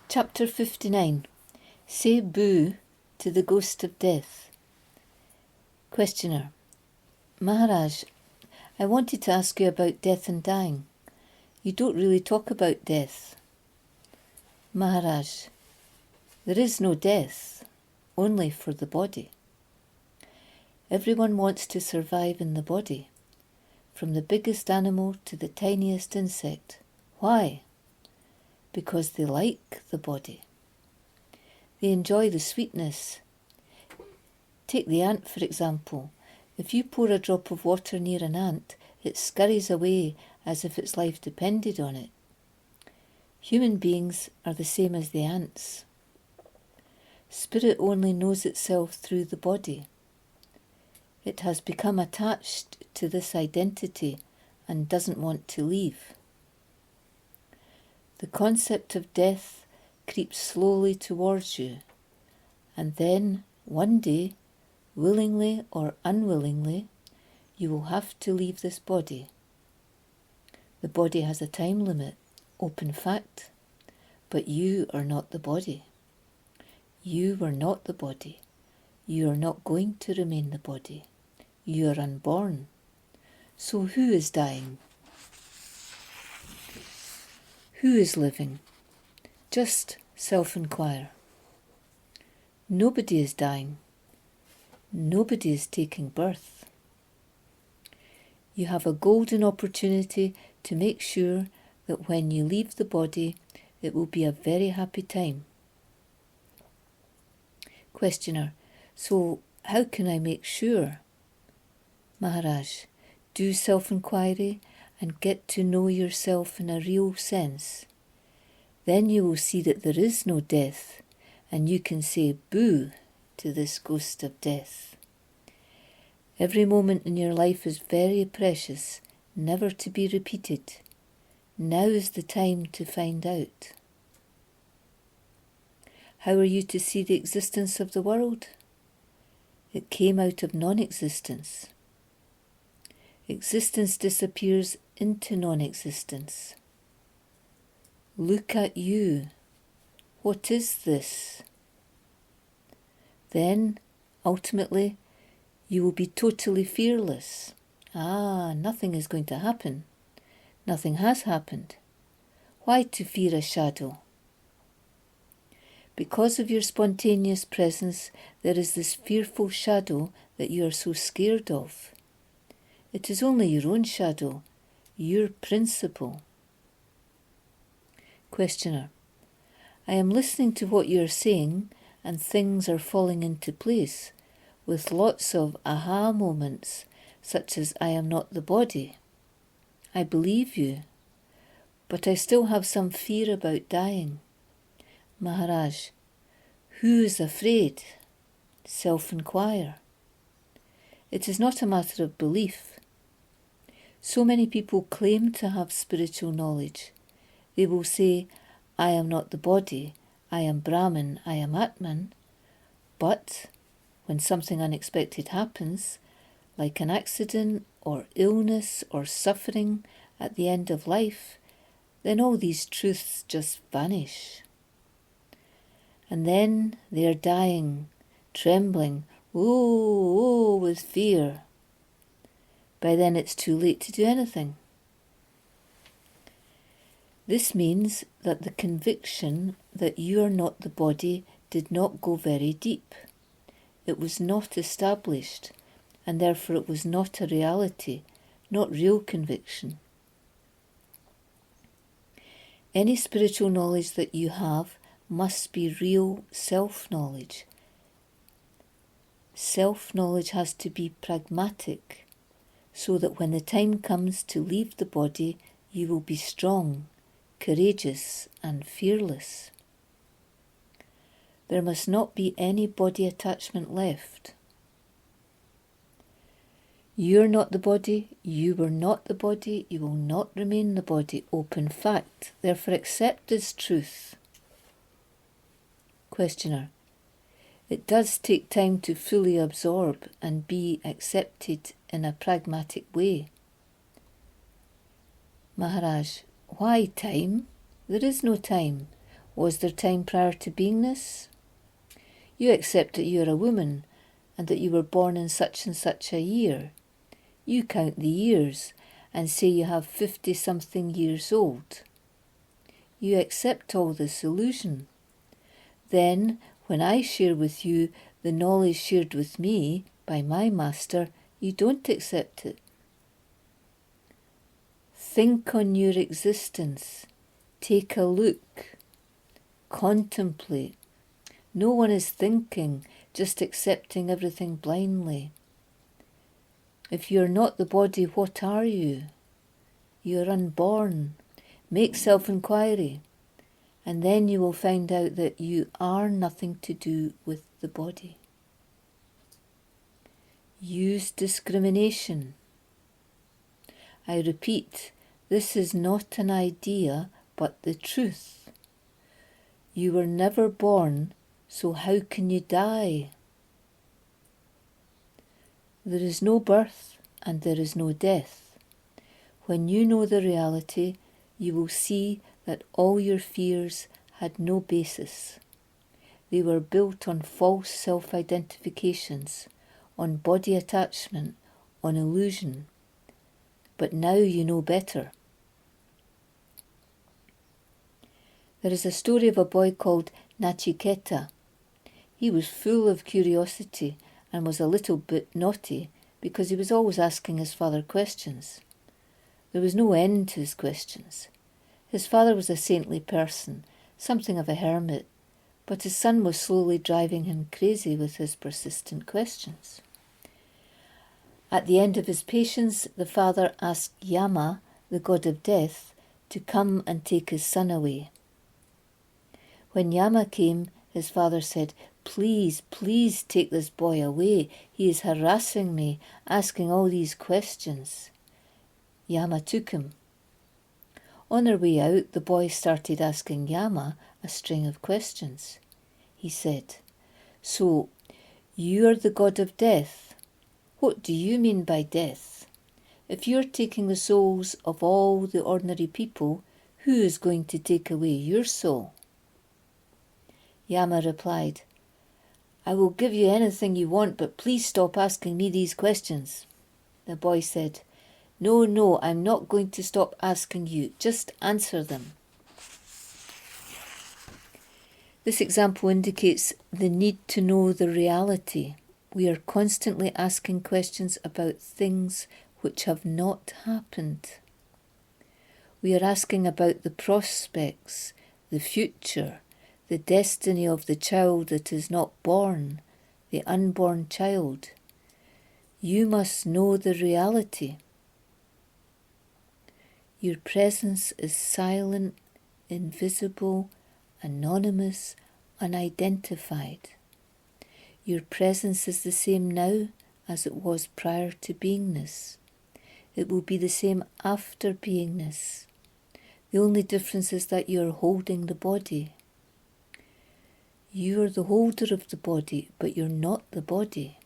Chapter 59. Say boo to the ghost of death. Questioner. Maharaj, I wanted to ask you about death and dying. You don't really talk about death. Maharaj. There is no death, only for the body. Everyone wants to survive in the body, from the biggest animal to the tiniest insect. Why? Because they like the body. They enjoy the sweetness. Take the ant, for example. If you pour a drop of water near an ant, it scurries away as if its life depended on it. Human beings are the same as the ants. Spirit only knows itself through the body. It has become attached to this identity and doesn't want to leave. The concept of death creeps slowly towards you, and then, one day, willingly or unwillingly, you will have to leave this body. The body has a time limit, open fact, but you are not the body. You are not the body. You are not going to remain the body. You are unborn. So who is dying? Who is living? Just self-inquire. Nobody is dying. Nobody is taking birth. You have a golden opportunity to make sure that when you leave the body, it will be a very happy time. Questioner. So how can I make sure? Maharaj. Do self-inquiry and get to know yourself in a real sense. Then you will see that there is no death, and you can say boo to this ghost of death. Every moment in your life is very precious, never to be repeated. Now is the time to find out. How are you to see the existence of the world? It came out of non-existence. Existence disappears into non-existence. Look at you. What is this? Then, ultimately, you will be totally fearless. Nothing is going to happen. Nothing has happened. Why to fear a shadow? Because of your spontaneous presence, there is this fearful shadow that you are so scared of. It is only your own shadow, your principle. Questioner. I am listening to what you are saying and things are falling into place, with lots of aha moments, such as I am not the body. I believe you, but I still have some fear about dying. Maharaj. Who is afraid? Self-inquire. It is not a matter of belief. So many people claim to have spiritual knowledge. They will say, I am not the body, I am Brahman, I am Atman. But when something unexpected happens, like an accident or illness or suffering at the end of life, then all these truths just vanish. And then they are dying, trembling, with fear. By then it's too late to do anything. This means that the conviction that you are not the body did not go very deep. It was not established, and therefore it was not a reality, not real conviction. Any spiritual knowledge that you have must be real self-knowledge. Self-knowledge has to be pragmatic, so that when the time comes to leave the body, you will be strong, courageous and fearless. There must not be any body attachment left. You are not the body, you were not the body, you will not remain the body. Open fact. Therefore accept this truth. Questioner. It does take time to fully absorb and be accepted in a pragmatic way. Maharaj. Why time? There is no time. Was there time prior to beingness? You accept that you are a woman and that you were born in such and such a year. You count the years and say you have 50-something years old. You accept all this illusion. Then, when I share with you the knowledge shared with me by my master, you don't accept it. Think on your existence. Take a look. Contemplate. No one is thinking, just accepting everything blindly. If you are not the body, what are you? You are unborn. Make self-inquiry, and then you will find out that you are nothing to do with the body. Use discrimination. I repeat, this is not an idea, but the truth. You were never born, so how can you die? There is no birth and there is no death. When you know the reality, you will see that all your fears had no basis. They were built on false self-identifications, on body attachment, on illusion. But now you know better. There is a story of a boy called Nachiketa. He was full of curiosity and was a little bit naughty because he was always asking his father questions. There was no end to his questions. His father was a saintly person, something of a hermit, but his son was slowly driving him crazy with his persistent questions. At the end of his patience, the father asked Yama, the god of death, to come and take his son away. When Yama came, his father said, "Please, please take this boy away. He is harassing me, asking all these questions." Yama took him. On their way out, the boy started asking Yama a string of questions. He said, "So, you are the god of death. What do you mean by death? If you're taking the souls of all the ordinary people, who is going to take away your soul?" Yama replied, "I will give you anything you want, but please stop asking me these questions." The boy said, No, I'm not going to stop asking you. Just answer them." This example indicates the need to know the reality. We are constantly asking questions about things which have not happened. We are asking about the prospects, the future, the destiny of the child that is not born, the unborn child. You must know the reality. Your presence is silent, invisible, anonymous, unidentified. Your presence is the same now as it was prior to beingness. It will be the same after beingness. The only difference is that you are holding the body. You are the holder of the body, but you're not the body.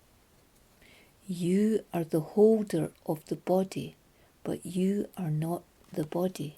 You are the holder of the body, but you are not the body.